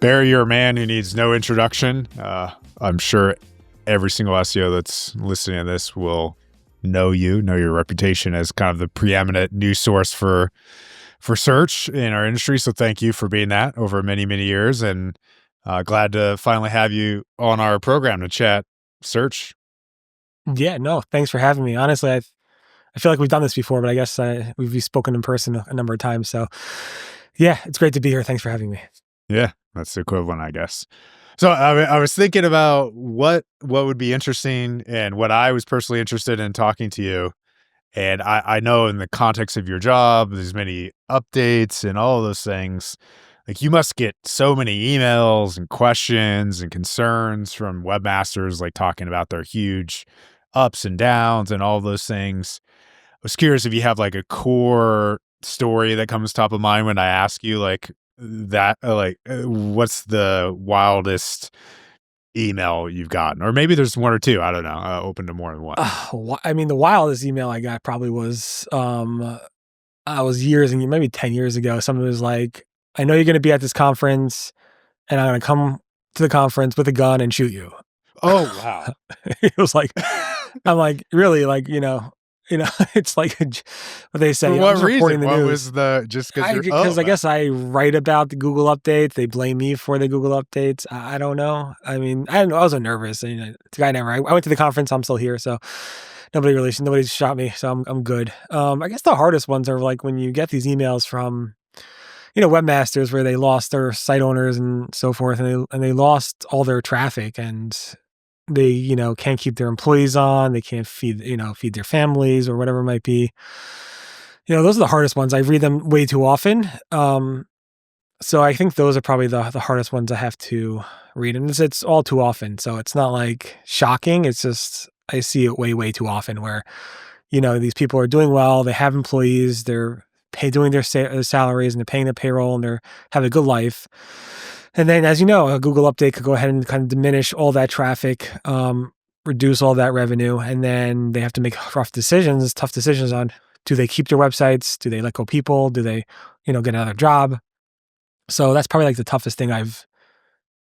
Barry, you're a man who needs no introduction. I'm sure every single SEO that's listening to this will know your reputation as kind of the preeminent news source for search in our industry. So thank you for being that over many, many years, and glad to finally have you on our program to chat search. Yeah, no, thanks for having me. Honestly, I feel like we've done this before, but I guess we've spoken in person a number of times. So yeah, it's great to be here. Thanks for having me. Yeah, that's the equivalent, I guess. So I was thinking about what would be interesting and what I was personally interested in talking to you. And I know in the context of your job, there's many updates and all of those things. Like you must get so many emails and questions and concerns from webmasters, like talking about their huge ups and downs and all those things. I was curious if you have like a core story that comes top of mind when I ask you like that, what's the wildest email you've gotten? Or maybe there's one or two, I don't know, open to more than one. I mean, the wildest email I got probably was, I was years and maybe 10 years ago. Someone was like, I know you're going to be at this conference and I'm going to come to the conference with a gun and shoot you. Oh, wow. It was like, I'm like, really? Like, it's like what they say. For what reason? The what news. was the, just because I guess I write about the Google updates. They blame me for the Google updates. I don't know. I mean, I don't know. I was nervous. The guy I went to the conference. I'm still here. So nobody shot me. So I'm good. I guess the hardest ones are like when you get these emails from, webmasters where they lost their site owners and so forth, and they lost all their traffic, and they, can't keep their employees on. They can't feed their families or whatever it might be. Those are the hardest ones. I read them way too often. So I think those are probably the hardest ones I have to read. And it's all too often. So it's not like shocking. It's just, I see it way, way too often where, these people are doing well. They have employees. They're doing their salaries and they're paying their payroll and they're having a good life. And then, as you know, a Google update could go ahead and kind of diminish all that traffic, reduce all that revenue. And then they have to make tough decisions on, do they keep their websites? Do they let go people? Do they, get another job? So that's probably like the toughest thing I've,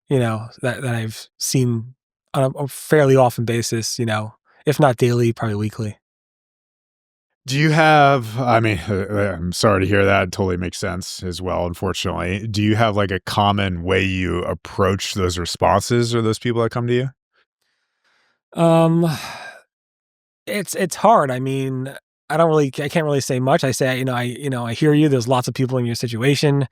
that I've seen on a fairly often basis, if not daily, probably weekly. Do you have, I'm sorry to hear that. It totally makes sense as well, unfortunately. Do you have like a common way you approach those responses or those people that come to you? It's hard. I mean, I can't really say much. I say, I hear you. There's lots of people in your situation.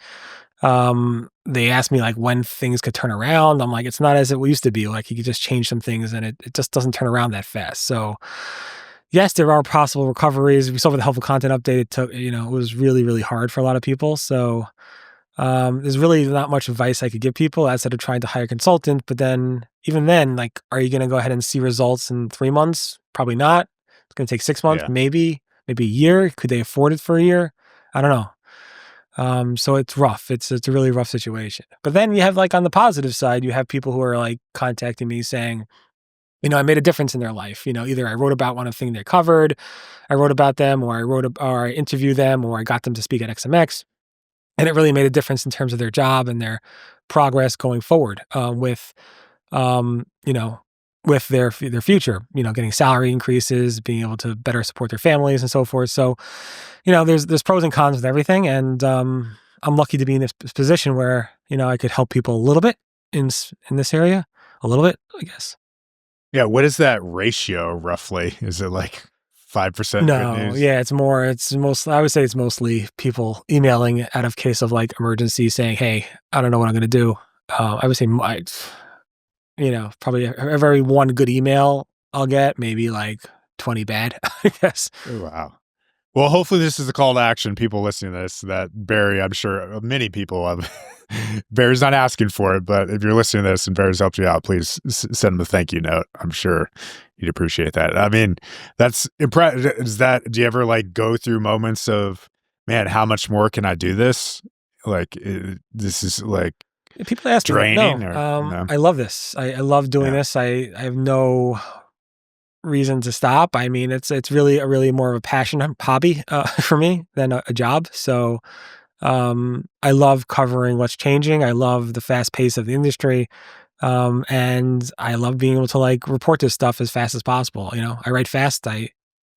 They ask me like when things could turn around. I'm like, it's not as it used to be. Like you could just change some things and it just doesn't turn around that fast. So yes, there are possible recoveries. We saw with the helpful content update, it took, it was really, really hard for a lot of people. So, there's really not much advice I could give people outside of trying to hire a consultant. But then even then, like, are you going to go ahead and see results in 3 months? Probably not. It's going to take 6 months, maybe a year. Could they afford it for a year? I don't know. So it's rough. It's a really rough situation. But then you have like on the positive side, you have people who are like contacting me saying, I made a difference in their life. Either I wrote about one thing they covered, I wrote about them, or I interviewed them, or I got them to speak at XMX. And it really made a difference in terms of their job and their progress going forward, with their future, getting salary increases, being able to better support their families and so forth. So, there's pros and cons with everything. And, I'm lucky to be in this position where, I could help people a little bit in this area, a little bit, I guess. Yeah. What is that ratio roughly? Is it like 5% No, good news? yeah, I would say it's mostly people emailing out of case of like emergency saying, hey, I don't know what I'm going to do. I would say, probably every one good email I'll get, maybe like 20 bad, I guess. Oh, wow. Well, hopefully this is a call to action. People listening to this, that Barry, I'm sure many people have. Barry's not asking for it, but if you're listening to this and Barry's helped you out, please send him a thank you note. I'm sure you'd appreciate that. I mean, that's impressive. Do you ever like go through moments of, man, how much more can I do this? Like, this is like people ask draining. Me, no. I love this. I love doing this. I have no reason to stop. I mean, it's really more of a passion hobby for me than a job. So I love covering what's changing. I love the fast pace of the industry. And I love being able to like report this stuff as fast as possible. I write fast, I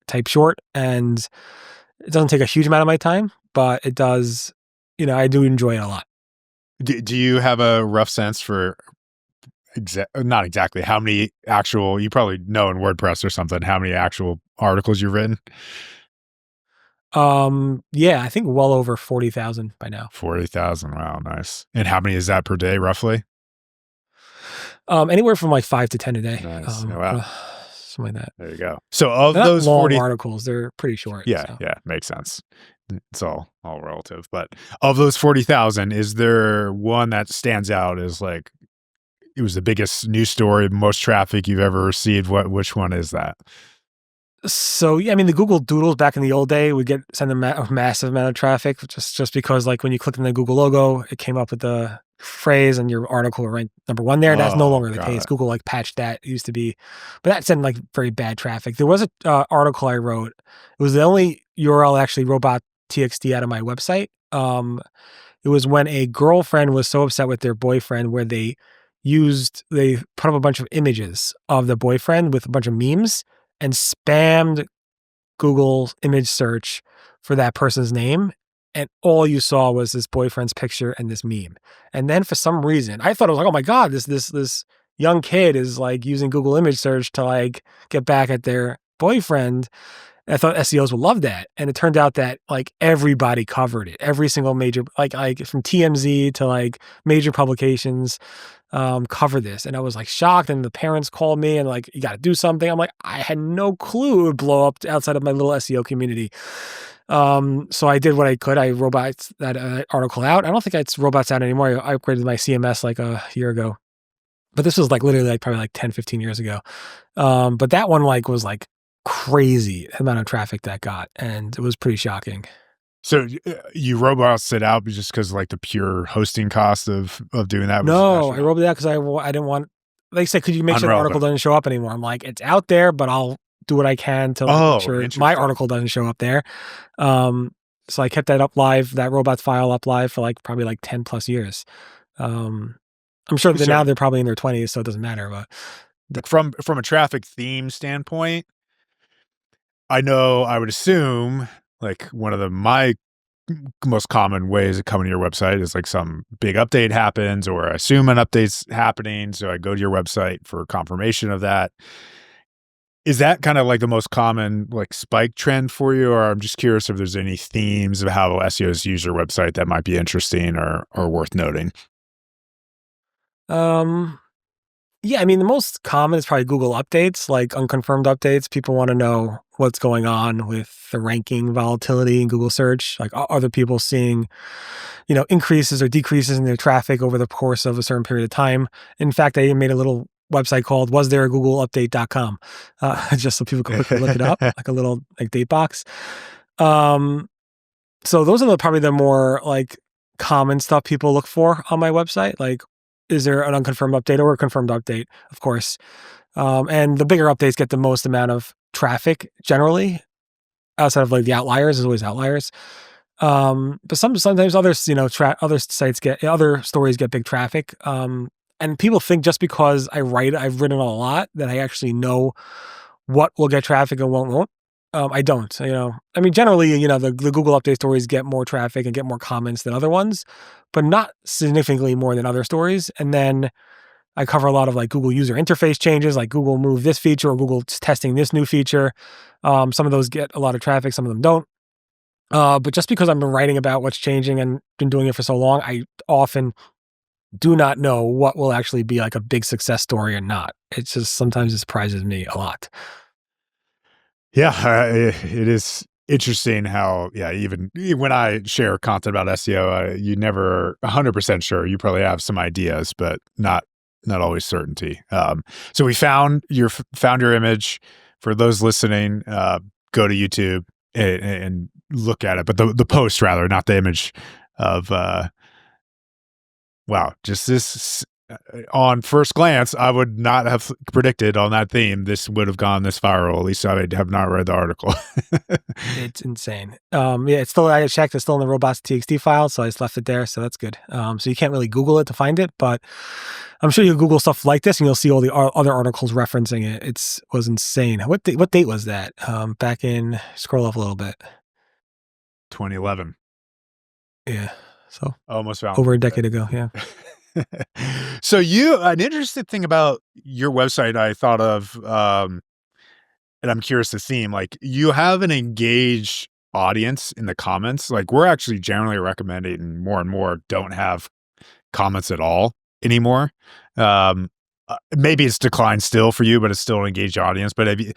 type short, and it doesn't take a huge amount of my time, but it does, I do enjoy it a lot. Do you have a rough sense for not exactly how many actual, you probably know in WordPress or something, how many actual articles you've written? Yeah, I think well over 40,000 by now. 40,000. Wow, nice. And how many is that per day, roughly? Anywhere from like 5 to 10 a day. Nice. Oh, wow. Something like that. There you go. So of They're not those long 40, articles, they're pretty short. yeah, So. yeah, makes sense. It's all relative. But of those 40,000, is there one that stands out as like it was the biggest news story, most traffic you've ever received? Which one is that? So yeah, I mean the Google Doodles back in the old day would send a massive amount of traffic just because like when you clicked on the Google logo, it came up with the phrase and your article would rank number one there. That's no Oh, longer the got case. it. Google like patched that. It used to be, but that sent like very bad traffic. There was a article I wrote. It was the only URL actually robot.txt out of my website. It was when a girlfriend was so upset with their boyfriend where they put up a bunch of images of the boyfriend with a bunch of memes and spammed Google's image search for that person's name. And all you saw was this boyfriend's picture and this meme. And then for some reason, I thought it was like, oh my God, this young kid is like using Google image search to like get back at their boyfriend. I thought SEOs would love that. And it turned out that like everybody covered it. Every single major, like from TMZ to like major publications, cover this. And I was like shocked. And the parents called me and like, you got to do something. I'm like, I had no clue it would blow up outside of my little SEO community. So I did what I could. I robots that article out. I don't think it's robots out anymore. I upgraded my CMS like a year ago, but this was like literally like probably like 10, 15 years ago. But that one like was like crazy amount of traffic that got, and it was pretty shocking. So you robots it out just because like the pure hosting cost of doing that was No, I astronomical. wrote that because I didn't want. They said, could you make sure the article Unrelevant. doesn't show up anymore? I'm like, it's out there, but I'll do what I can to like make Oh, sure my interesting. article doesn't show up there. Um, so I kept that up live, that robots file up live for like probably like 10 plus years. Um, I'm sure that So now they're probably in their 20s, so it doesn't matter. But from a traffic theme standpoint, I know I would assume like one of my most common ways of coming to your website is like some big update happens, or I assume an update's happening. So I go to your website for confirmation of that. Is that kind of like the most common like spike trend for you? Or I'm just curious if there's any themes of how SEOs use your website that might be interesting or worth noting. um, yeah, I mean, the most common is probably Google updates, like unconfirmed updates. People want to know what's going on with the ranking volatility in Google search. Like, are other people seeing, increases or decreases in their traffic over the course of a certain period of time? In fact, I made a little website called was there a Google update.com, just so people can quickly look it up, like a little like date box. Um, so those are probably the more like common stuff people look for on my website. Like, is there an unconfirmed update or a confirmed update? Of course. And the bigger updates get the most amount of traffic generally, outside of like the outliers. There's always outliers. But sometimes others, other stories get big traffic. And people think just because I've written a lot that I actually know what will get traffic and what won't. I don't, I mean, generally, the Google update stories get more traffic and get more comments than other ones, but not significantly more than other stories. And then I cover a lot of like Google user interface changes, like Google moved this feature or Google's testing this new feature. Some of those get a lot of traffic, some of them don't. But just because I've been writing about what's changing and been doing it for so long, I often do not know what will actually be like a big success story or not. It's just sometimes it surprises me a lot. Yeah, it is interesting how, yeah, even when I share content about SEO, you never 100% sure. You probably have some ideas, but not always certainty. So we found your image. For those listening, go to YouTube and look at it, but the post rather, not the image of wow, just this on first glance, I would not have predicted on that theme this would have gone this viral. At least I have not read the article. It's insane. Yeah, it's still, I checked, it's still in the robots.txt file, so I just left it there, so that's good. So you can't really Google it to find it, but I'm sure you'll Google stuff like this and you'll see all the other articles referencing it. It was insane. What date was that? Back in, scroll up a little bit. 2011. Yeah, so Almost over a Valentine's decade ago, yeah. Day. So an interesting thing about your website I thought of, and I'm curious the theme, like you have an engaged audience in the comments. Like we're actually generally recommending more and more don't have comments at all anymore. Maybe it's declined still for you, but it's still an engaged audience. But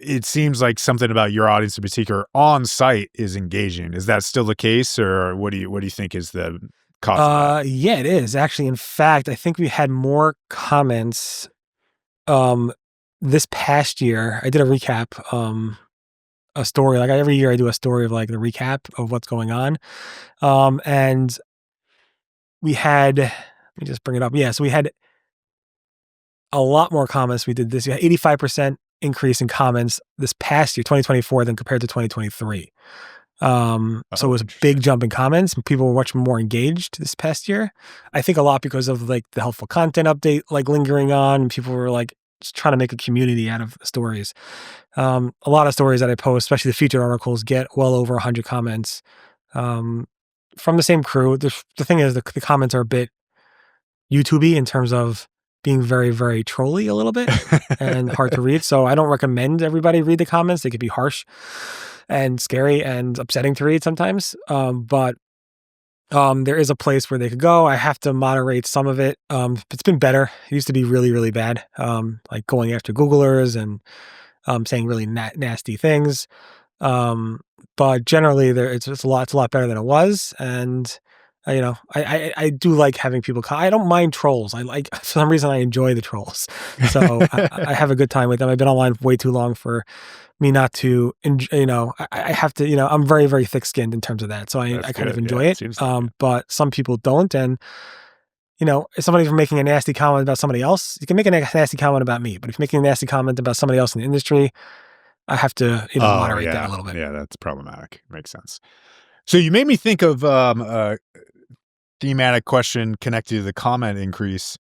it seems like something about your audience in particular on site is engaging. Is that still the case, or what do you think is the cause of that? Yeah, it is actually. In fact, I think we had more comments um this past year. I did a recap, a story. Like every year I do a story of like the recap of what's going on. And we had, let me just bring it up. Yeah, so we had a lot more comments we did this year. 85% increase in comments this past year, 2024, than compared to 2023. So it was a big jump in comments and people were much more engaged this past year. I think a lot because of like the helpful content update, like lingering on, and people were like just trying to make a community out of stories. A lot of stories that I post, especially the featured articles, get well over 100 comments, from the same crew. The thing is, the comments are a bit YouTubey in terms of being very, very trolly a little bit and hard to read. So I don't recommend everybody read the comments. They could be harsh and scary and upsetting to read sometimes. But there is a place where they could go. I have to moderate some of it. It's been better. It used to be really, really bad. Like going after Googlers and saying really nasty things. But generally, it's a lot better than it was. And I do like having people. I don't mind trolls. I like, for some reason I enjoy the trolls. So I have a good time with them. I've been online way too long for me not to. I have to. I'm very, very thick skinned in terms of that. So I kind of enjoy it. But some people don't. And if somebody's making a nasty comment about somebody else, you can make a nasty comment about me. But if you're making a nasty comment about somebody else in the industry, I have to moderate that a little bit. Yeah, that's problematic. Makes sense. So you made me think of a thematic question connected to the comment increase.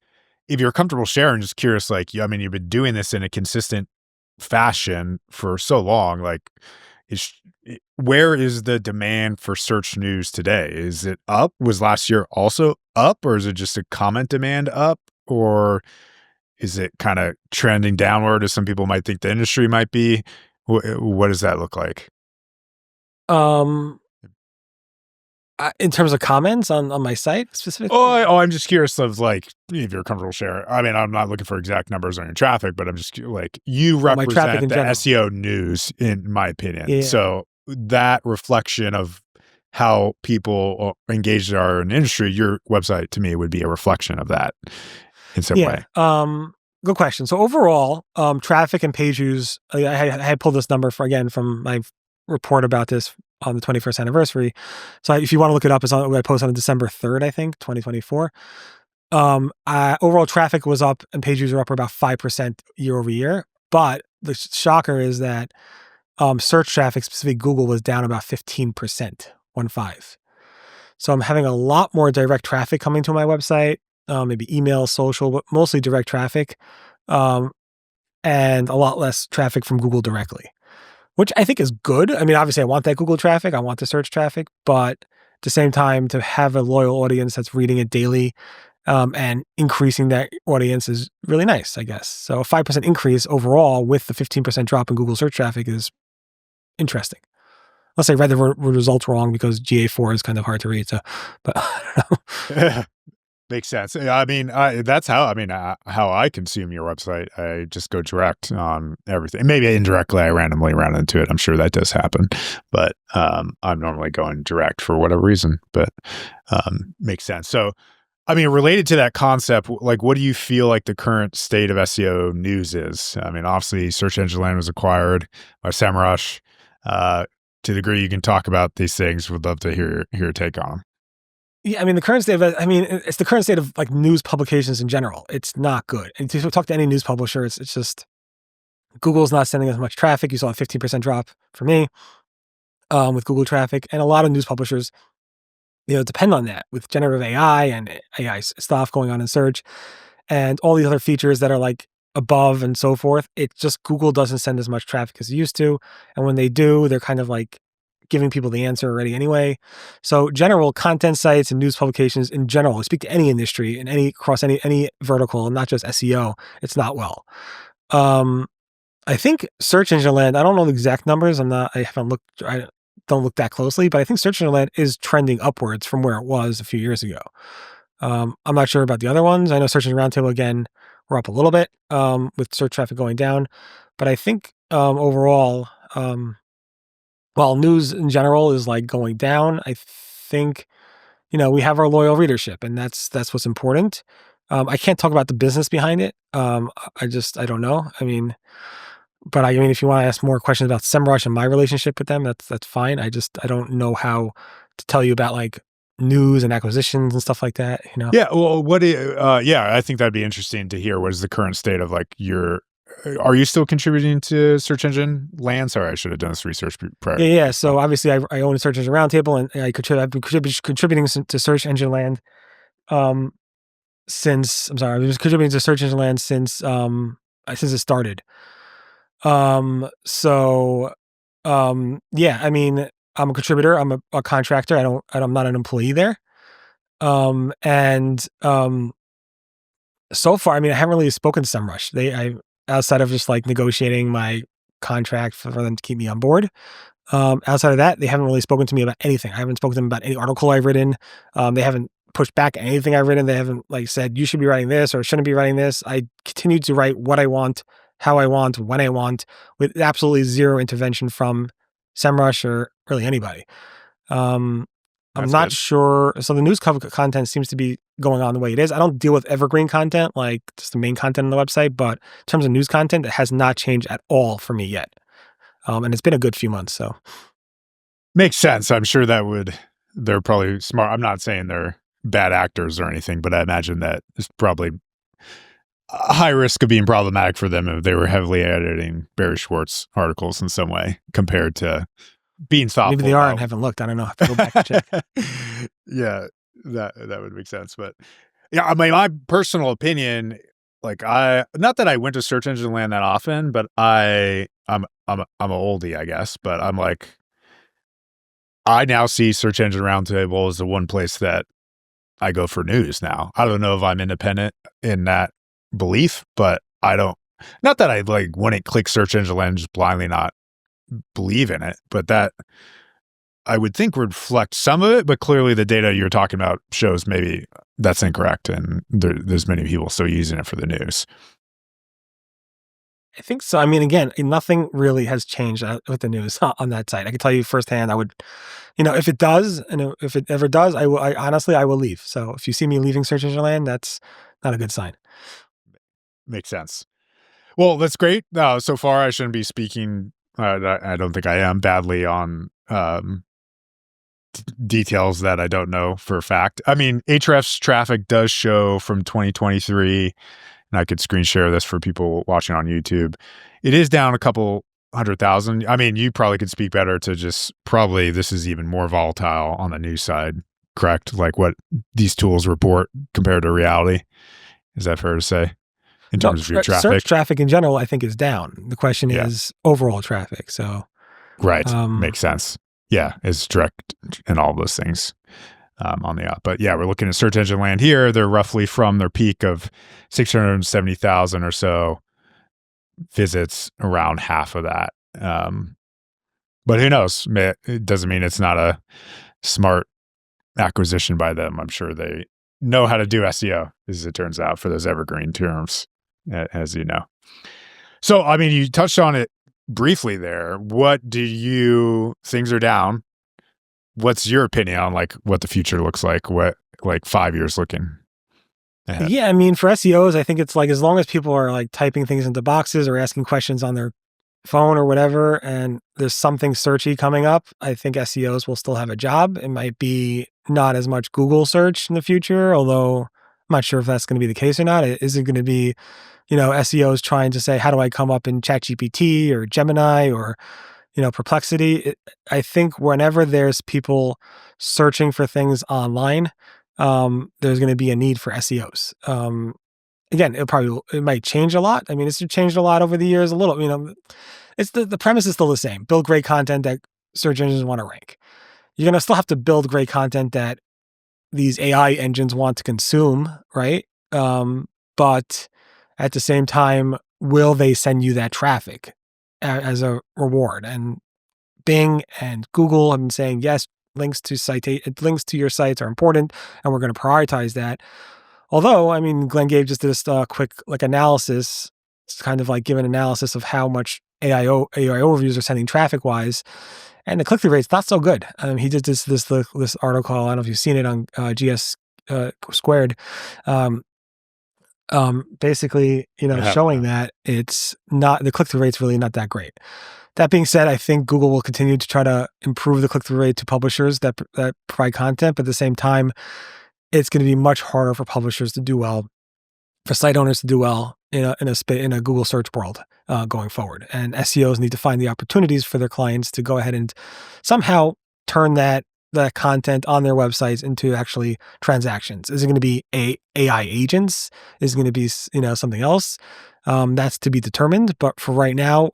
If you're comfortable sharing, just curious, like, I mean, you've been doing this in a consistent fashion for so long. Like, where is the demand for search news today? Is it up? Was last year also up, or is it just a comment demand up, or is it kind of trending downward as some people might think the industry might be? What does that look like? In terms of comments on my site specifically? I'm just curious of like, if you're comfortable sharing. I mean, I'm not looking for exact numbers on your traffic, but I'm just like, you represent the SEO news in my opinion. Yeah. So that reflection of how people engaged are in the industry, your website to me would be a reflection of that in some way. Good question. So overall, traffic and page views, I had pulled this number from my report about this on the 21st anniversary. So if you want to look it up, I posted on December 3rd, I think, 2024. Overall traffic was up and page views were up about 5% year over year. But the shocker is that search traffic, specifically Google, was down about 15%, 1.5. So I'm having a lot more direct traffic coming to my website, maybe email, social, but mostly direct traffic, and a lot less traffic from Google directly, which I think is good. I mean, obviously I want that Google traffic. I want the search traffic, but at the same time, to have a loyal audience that's reading it daily, and increasing that audience is really nice, I guess. So a 5% increase overall with the 15% drop in Google search traffic is interesting. Unless I read the results wrong because GA4 is kind of hard to read. So, but I don't know. Makes sense. I mean, that's how I consume your website. I just go direct on everything. Maybe indirectly, I randomly run into it. I'm sure that does happen, but I'm normally going direct for whatever reason. But makes sense. So, I mean, related to that concept, like, what do you feel like the current state of SEO news is? I mean, obviously, Search Engine Land was acquired by Semrush. To the degree you can talk about these things, would love to hear your take on them. Yeah, I mean, the current state of, I mean, it's the current state of like news publications in general. It's not good. And to talk to any news publisher, it's just Google's not sending as much traffic. You saw a 15% drop for me with Google traffic, and a lot of news publishers, depend on that with generative AI and AI stuff going on in search and all these other features that are like above and so forth. It's just Google doesn't send as much traffic as it used to, and when they do, they're kind of like giving people the answer already anyway. So general content sites and news publications in general, I speak to any industry and across any vertical, not just SEO, it's not well. Um, I think search engine land, I don't know the exact numbers. I don't look that closely, but I think search engine land is trending upwards from where it was a few years ago. I'm not sure about the other ones. I know search engine roundtable, again, we're up a little bit with search traffic going down, but I think overall, while news in general is like going down, I think, we have our loyal readership, and that's what's important. I can't talk about the business behind it. I don't know. But if you want to ask more questions about Semrush and my relationship with them, that's fine. I don't know how to tell you about like news and acquisitions and stuff like that. Yeah. Well, yeah, I think that'd be interesting to hear. What is the current state of like are you still contributing to search engine land? Sorry, I should have done this research prior. Yeah. So obviously I own a search engine roundtable, and I've been contributing to search engine land I've been contributing to search engine land since it started. So, yeah, I mean, I'm a contributor. I'm a contractor. I'm not an employee there. And so far, I haven't really spoken to Semrush. Outside of just like negotiating my contract for them to keep me on board. Outside of that, they haven't really spoken to me about anything. I haven't spoken to them about any article I've written. They haven't pushed back anything I've written. They haven't like said, you should be writing this or shouldn't be writing this. I continue to write what I want, how I want, when I want, with absolutely zero intervention from Semrush or really anybody. I'm That's not good. sure. So the news content seems to be going on the way it is. I don't deal with evergreen content, like just the main content on the website, but in terms of news content, it has not changed at all for me yet. And it's been a good few months. So Makes sense. I'm sure they're probably smart. I'm not saying they're bad actors or anything, but I imagine that it's probably a high risk of being problematic for them if they were heavily editing Barry Schwartz articles in some way compared to being thoughtful. maybe they are and haven't looked. I don't know. I have to go back and check. Yeah, that would make sense. But yeah, my personal opinion, like not that I went to search engine land that often, but I'm an oldie, I guess. But I'm like, I now see search engine roundtable as the one place that I go for news now. I don't know if I'm independent in that belief, but not that I like wouldn't click search engine land just blindly not believe in it, but that I would think would reflect some of it, but clearly the data you're talking about shows maybe that's incorrect, and there's many people still using it for the news. I think so. Again, nothing really has changed with the news on that site. I can tell you firsthand. I would, if it does, and if it ever does, I honestly will leave. So if you see me leaving search engine land, that's not a good sign. Makes sense. Well, that's great. So far, I shouldn't be speaking. I don't think I am badly on details that I don't know for a fact. Ahrefs traffic does show from 2023, and I could screen share this for people watching on YouTube. It is down a couple 100,000. You probably could speak better to just probably this is even more volatile on the news side, correct? Like what these tools report compared to reality. Is that fair to say? In terms of your traffic? Search traffic in general, I think is down. The question is overall traffic. So, right. Makes sense. Yeah. It's direct and all those things on the up. But yeah, we're looking at search engine land here. They're roughly from their peak of 670,000 or so visits, around half of that. But who knows? It doesn't mean it's not a smart acquisition by them. I'm sure they know how to do SEO, as it turns out, for those evergreen terms, as you know. So, you touched on it briefly there. Things are down. What's your opinion on like what the future looks like? What, like 5 years looking ahead? Yeah, for SEOs, I think it's like as long as people are like typing things into boxes or asking questions on their phone or whatever, and there's something searchy coming up, I think SEOs will still have a job. It might be not as much Google search in the future, although I'm not sure if that's going to be the case or not. Is it going to be, SEOs trying to say, how do I come up in ChatGPT or Gemini or, Perplexity? I think whenever there's people searching for things online, there's going to be a need for SEOs. Again, it might change a lot. I mean, it's changed a lot over the years. A little, it's the premise is still the same. Build great content that search engines want to rank. You're gonna still have to build great content that these AI engines want to consume, right? But at the same time, will they send you that traffic as a reward? And Bing and Google have been saying yes, links to your sites are important, and we're going to prioritize that. Although, I mean, Glenn Gabe just did a quick analysis. It's kind of like give an analysis of how much AI overviews are sending traffic wise, and the click through rate's not so good. He did this article. I don't know if you've seen it on GS squared. Basically, I haven't, showing no. that it's not the click through rate's really not that great. That being said, I think Google will continue to try to improve the click through rate to publishers that provide content, but at the same time, it's going to be much harder for publishers to do well, for site owners to do well in a Google search world going forward. And SEOs need to find the opportunities for their clients to go ahead and somehow turn that content on their websites into actually transactions. Is it going to be AI agents? Is it going to be something else? That's to be determined. But for right now,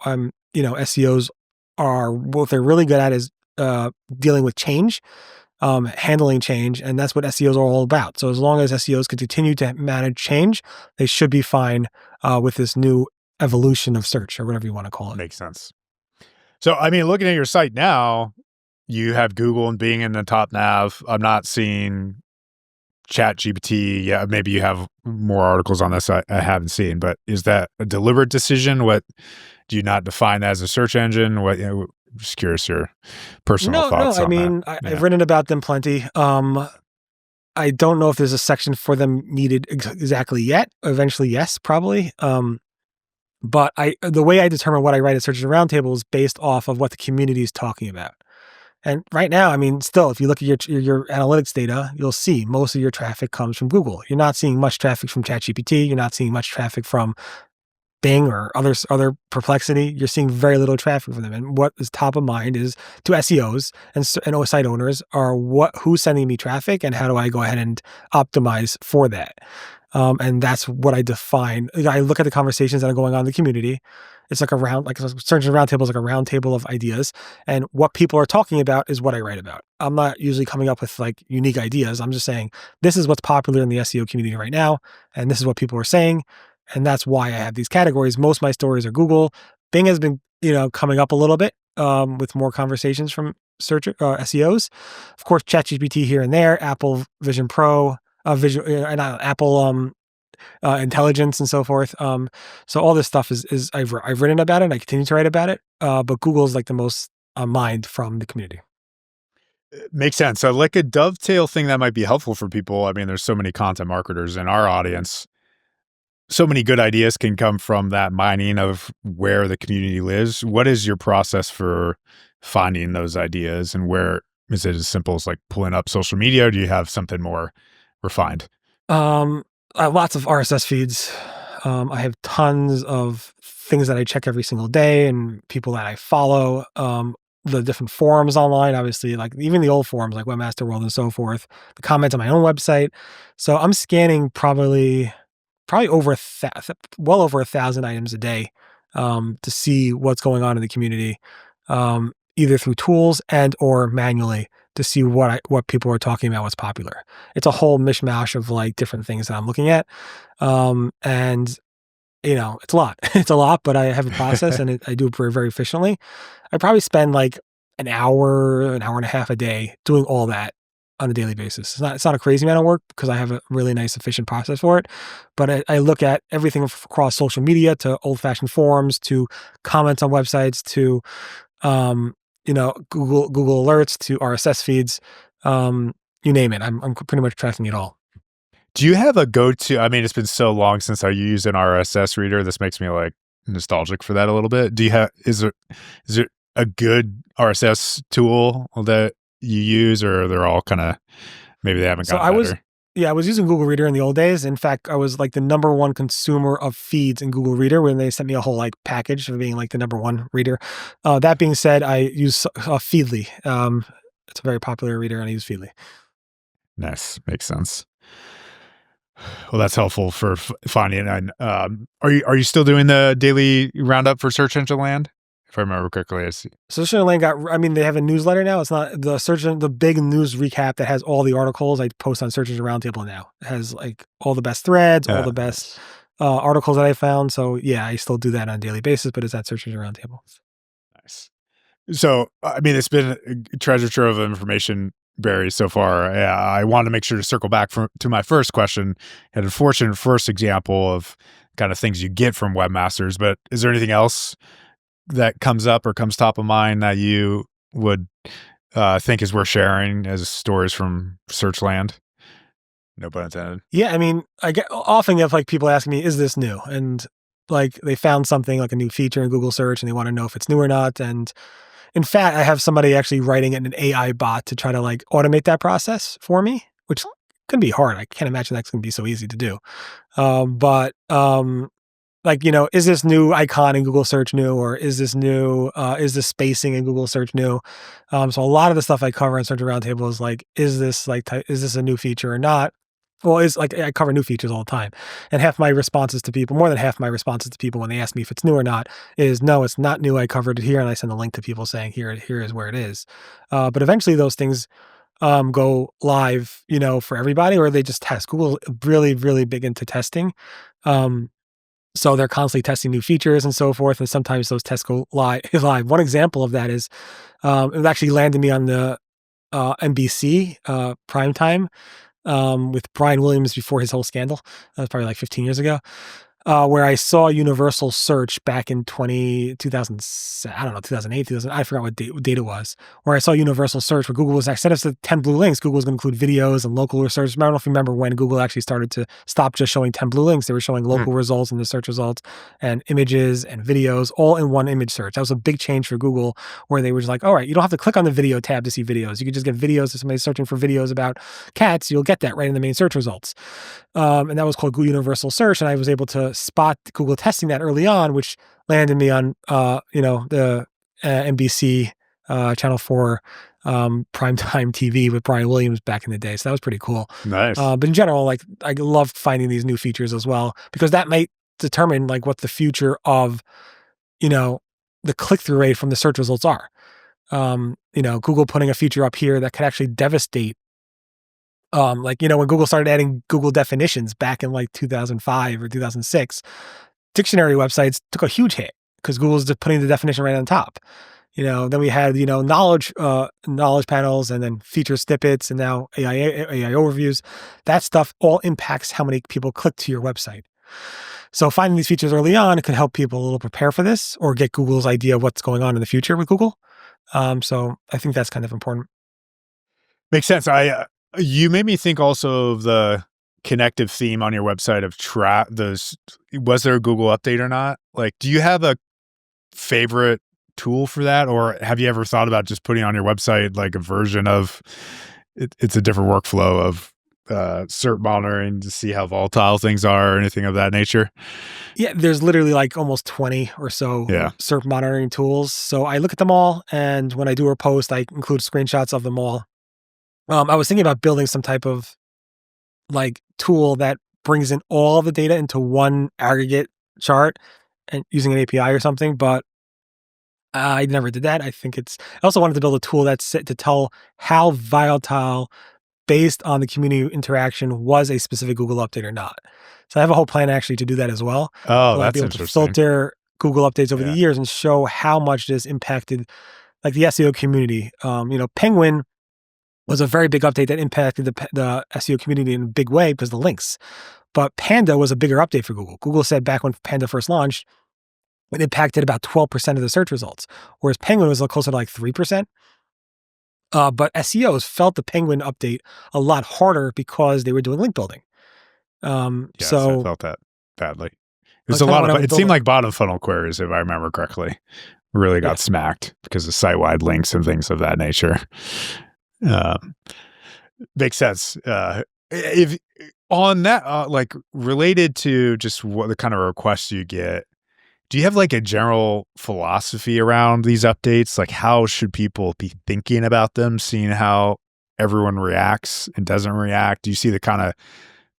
SEOs are what they're really good at is dealing with change, handling change, and that's what SEOs are all about. So as long as SEOs can continue to manage change, they should be fine with this new evolution of search or whatever you want to call it. Makes sense. So, I mean, looking at your site now, you have Google and Bing in the top nav. I'm not seeing ChatGPT. Yeah, maybe you have more articles on this I haven't seen, but is that a deliberate decision? What do you not define as a search engine? What, just curious your personal No, thoughts I on that. mean, Yeah. I've written about them plenty. I don't know if there's a section for them needed exactly yet. Eventually, yes, probably. But the way I determine what I write at Search Engine Roundtable is based off of what the community is talking about. And right now, I mean, still, if you look at your analytics data, you'll see most of your traffic comes from Google. You're not seeing much traffic from ChatGPT. You're not seeing much traffic from Bing or other Perplexity. You're seeing very little traffic from them. And what is top of mind is to SEOs and site owners are who's sending me traffic and how do I go ahead and optimize for that. And that's what I define. I look at the conversations that are going on in the community. It's like a Search Engine Roundtable is like a round table of ideas, and what people are talking about is what I write about. I'm not usually coming up with like unique ideas. I'm just saying this is what's popular in the SEO community right now, and this is what people are saying, and that's why I have these categories. Most of my stories are Google. Bing has been coming up a little bit with more conversations from SEOs. Of course, ChatGPT here and there, Apple Vision Pro, Apple intelligence and so forth. So all this stuff is I've written about it and I continue to write about it. But Google's like the most mined from the community. Makes sense. So like a dovetail thing that might be helpful for people. I mean, there's so many content marketers in our audience. So many good ideas can come from that mining of where the community lives. What is your process for finding those ideas, and where is it as simple as like pulling up social media, or do you have something more refined? I have lots of RSS feeds. I have tons of things that I check every single day and people that I follow. The different forums online, obviously, like even the old forums like Webmaster World and so forth, the comments on my own website. So I'm scanning probably over well over 1,000 items a day to see what's going on in the community, either through tools and or manually to see what people are talking about, what's popular. It's a whole mishmash of like different things that I'm looking at, and it's a lot. It's a lot, but I have a process and I do it very, very efficiently. I probably spend like an hour and a half a day doing all that on a daily basis. It's not a crazy amount of work because I have a really nice, efficient process for it. But I look at everything across social media to old-fashioned forums to comments on websites to Google alerts to RSS feeds. You name it. I'm pretty much tracking it all. Do you have a go-to? I mean, it's been so long since I used an RSS reader. This makes me like nostalgic for that a little bit. Do you have is there a good RSS tool that you use, or they're all kind of maybe they haven't So gotten I was, better? yeah, I was using Google Reader in the old days. In fact, I was like the number one consumer of feeds in Google Reader when they sent me a whole like package of being like the number one reader. That being said, I use Feedly. It's a very popular reader, and I use Feedly. Nice, makes sense. Well, that's helpful for finding. And are you still doing the daily roundup for Search Engine Land? If I remember correctly, I see. So Search Engine Land got, I mean, they have a newsletter now. It's not the big news recap that has all the articles I post on Search Engine Roundtable now. It has like all the best threads, all the best Nice. articles that I found. So yeah, I still do that on a daily basis, but it's at Search Engine Roundtable. Nice. So, I mean, it's been a treasure trove of information, Barry, so far. Yeah, I wanted to make sure to circle back to my first question. Had a fortunate first example of kind of things you get from webmasters, but is there anything else that comes up or comes top of mind that you would think is worth sharing as stories from Searchland? No pun intended. Yeah, I mean, I get often have like people asking me, "Is this new?" And like they found something like a new feature in Google search, and they want to know if it's new or not. And in fact, I have somebody actually writing an AI bot to try to like automate that process for me, which can be hard. I can't imagine that's going to be so easy to do. But like, is this new icon in Google search new, or is this new, is this spacing in Google search new? So a lot of the stuff I cover on Search Roundtable is like, is this like, is this a new feature or not? Well, is like, I cover new features all the time. And half my responses to people, more than half my responses to people when they ask me if it's new or not is no, it's not new. I covered it here. And I send a link to people saying, here is where it is. But eventually those things go live, for everybody, or they just test. Google really, really big into testing. So they're constantly testing new features and so forth, and sometimes those tests go live. One example of that is it actually landed me on the NBC primetime with Brian Williams before his whole scandal. That was probably like 15 years ago. Where I saw universal search back in 2000, I don't know, 2008, 2000, I forgot what date it was, where I saw universal search where Google was, instead of the 10 blue links, Google was going to include videos and local research. I don't know if you remember when Google actually started to stop just showing 10 blue links. They were showing local results in the search results and images and videos all in one image search. That was a big change for Google, where they were just like, all right, you don't have to click on the video tab to see videos. You could just get videos. If somebody's searching for videos about cats, you'll get that right in the main search results. And that was called Google Universal Search. And I was able to spot Google testing that early on, which landed me on, the NBC Channel 4 primetime TV with Brian Williams back in the day. So that was pretty cool. Nice. But in general, like I love finding these new features as well, because that might determine like what the future of, the click-through rate from the search results are. Google putting a feature up here that could actually devastate when Google started adding Google definitions back in like 2005 or 2006, dictionary websites took a huge hit because Google's just putting the definition right on top. Then we had, knowledge panels, and then feature snippets, and now AI overviews. That stuff all impacts how many people click to your website. So finding these features early on, it could help people a little prepare for this or get Google's idea of what's going on in the future with Google. So I think that's kind of important. Makes sense. You made me think also of the connective theme on your website of those. Was there a Google update or not? Like, do you have a favorite tool for that, or have you ever thought about just putting on your website like a version of it's a different workflow of SERP monitoring to see how volatile things are or anything of that nature? Yeah, there's literally like almost 20 or so Yeah. SERP monitoring tools. So I look at them all, and when I do a post, I include screenshots of them all. I was thinking about building some type of like tool that brings in all the data into one aggregate chart and using an API or something, but I never did that. I also wanted to build a tool that's set to tell how volatile, based on the community interaction, was a specific Google update or not. So I have a whole plan actually to do that as well. Oh, So I'd be that's able to interesting. filter Google updates over the Yeah. years and show how much this impacted like the SEO community. Penguin was a very big update that impacted the SEO community in a big way because of the links. But Panda was a bigger update for Google. Google said back when Panda first launched, it impacted about 12% of the search results, whereas Penguin was closer to like 3%. But SEOs felt the Penguin update a lot harder because they were doing link building. Yes, I So felt that badly. There's Like a kind of lot when of, I would it build seemed like bottom funnel queries, if I remember correctly, really yeah. got smacked because of site-wide links and things of that nature. Um, Makes sense. If on that, like related to just what the kind of requests you get, do you have like a general philosophy around these updates? Like, how should people be thinking about them, seeing how everyone reacts and doesn't react? Do you see the kind of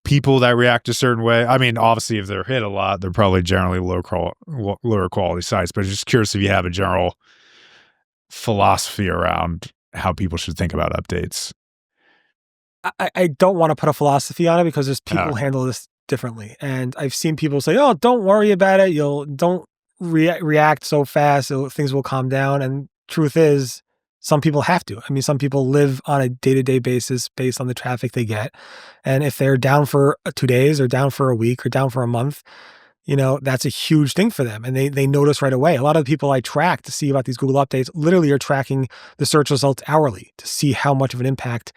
people that react a certain way? I mean, obviously, if they're hit a lot, they're probably generally lower quality sites. But just curious if you have a general philosophy around how people should think about updates. I don't want to put a philosophy on it because there's people Okay. handle this differently. And I've seen people say, "Oh, don't worry about it. You'll don't react so fast. Things will calm down." And truth is, some people have to. I mean, some people live on a day-to-day basis based on the traffic they get. And if they're down for 2 days or down for a week or down for a month, that's a huge thing for them. And they notice right away. A lot of the people I track to see about these Google updates literally are tracking the search results hourly to see how much of an impact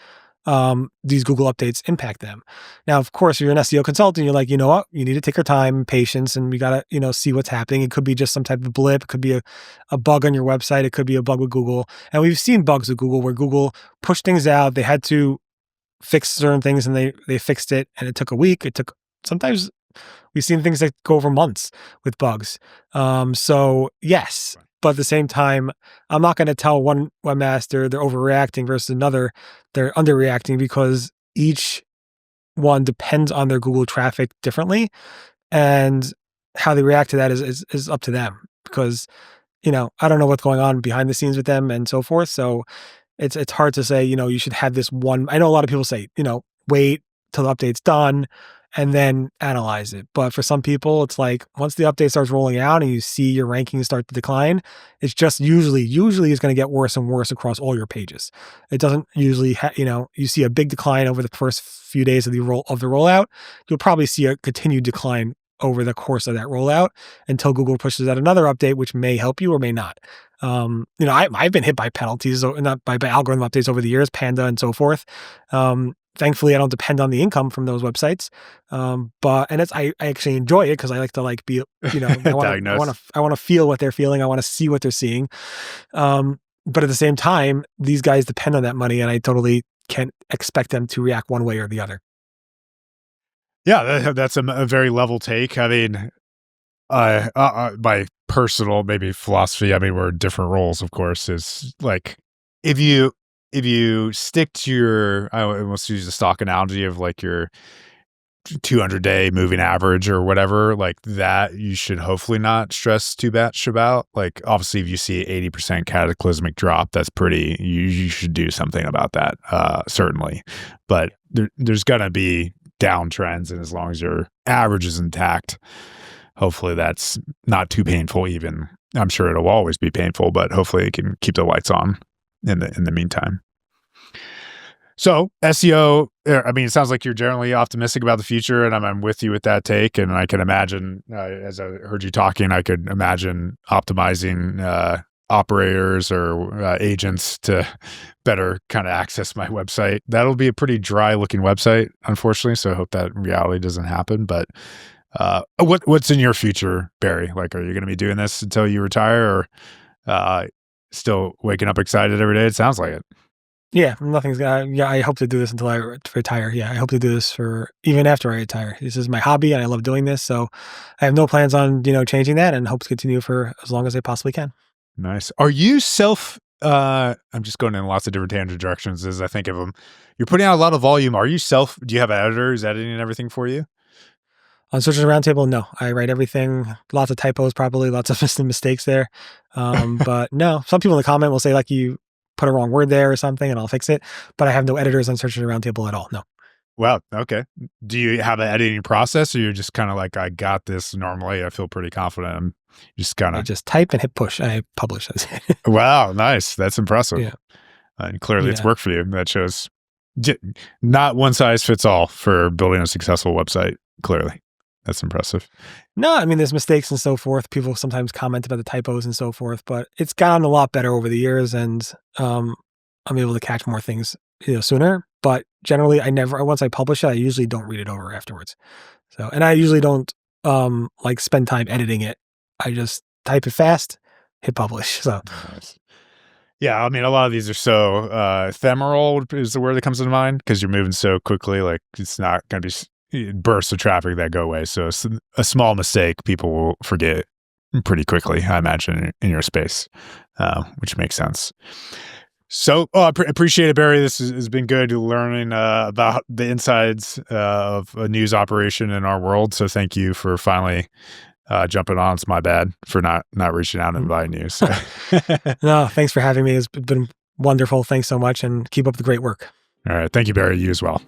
these Google updates impact them. Now, of course, if you're an SEO consultant, you're like, you know what, you need to take your time, patience, and we gotta, see what's happening. It could be just some type of blip. It could be a bug on your website. It could be a bug with Google. And we've seen bugs with Google where Google pushed things out. They had to fix certain things and they fixed it and it took a week. It took sometimes we've seen things that go over months with bugs. So yes, but at the same time, I'm not going to tell one webmaster they're overreacting versus another they're underreacting because each one depends on their Google traffic differently, and how they react to that is up to them because I don't know what's going on behind the scenes with them and so forth. So it's hard to say, you should have this one. I know a lot of people say, wait till the update's done and then analyze it. But for some people, it's like once the update starts rolling out and you see your rankings start to decline, it's just usually is going to get worse and worse across all your pages. It doesn't usually, you see a big decline over the first few days of the rollout. You'll probably see a continued decline over the course of that rollout until Google pushes out another update, which may help you or may not. I've been hit by penalties, not by algorithm updates over the years, Panda and so forth. Thankfully, I don't depend on the income from those websites. I actually enjoy it because I like to be, Diagnose. I want to feel what they're feeling. I want to see what they're seeing. But at the same time, these guys depend on that money, and I totally can't expect them to react one way or the other. Yeah, that's a very level take. I mean, my personal maybe philosophy. I mean, we're different roles, of course. Is like if you stick to your, I almost use the stock analogy of like your 200-day moving average or whatever, like that, you should hopefully not stress too much about. Like, obviously, if you see 80% cataclysmic drop, that's pretty. You should do something about that, certainly. But there's gonna be downtrends, and as long as your average is intact, hopefully that's not too painful. Even I'm sure it'll always be painful, but hopefully it can keep the lights on in the meantime. So SEO, I mean, it sounds like you're generally optimistic about the future, and I'm with you with that take. And I can imagine, as I heard you talking, I could imagine optimizing operators or agents to better kind of access my website. That'll be a pretty dry looking website, unfortunately. So I hope that reality doesn't happen. But what's in your future, Barry? Like, are you going to be doing this until you retire, or still waking up excited every day? It sounds like it. Yeah, nothing's gonna. Yeah, I hope to do this until I retire. Yeah, I hope to do this for even after I retire. This is my hobby, and I love doing this. So, I have no plans on changing that, and hope to continue for as long as I possibly can. Nice. Are you I'm just going in lots of different tangent directions as I think of them. You're putting out a lot of volume. Do you have an editor who's editing everything for you? On Search Engine Roundtable, no, I write everything. Lots of typos, probably lots of mistakes there. But no, some people in the comment will say like you put a wrong word there or something, and I'll fix it. But I have no editors on Search Engine Roundtable at all. No. Wow. Okay. Do you have an editing process, or you're just kind of like, I got this normally? I feel pretty confident. I'm just kind I of, just type and hit push. I publish. wow, nice. That's impressive. Yeah. And clearly it's Yeah. worked for you. That shows not one size fits all for building a successful website. Clearly. That's impressive. No, I mean, there's mistakes and so forth. People sometimes comment about the typos and so forth, but it's gotten a lot better over the years, and I'm able to catch more things, sooner. But generally, once I publish it, I usually don't read it over afterwards. So, and I usually don't like spend time editing it. I just type it fast, hit publish. So Nice. Yeah, I mean, a lot of these are so ephemeral is the word that comes to mind because you're moving so quickly. Like it's not going to be bursts of traffic that go away. So a small mistake, people will forget pretty quickly, I imagine, in your space, which makes sense. So, I appreciate it, Barry. This has been good learning about the insides of a news operation in our world. So, thank you for finally jumping on. It's my bad for not reaching out and inviting you. So. No, thanks for having me. It's been wonderful. Thanks so much, and keep up the great work. All right. Thank you, Barry. You as well.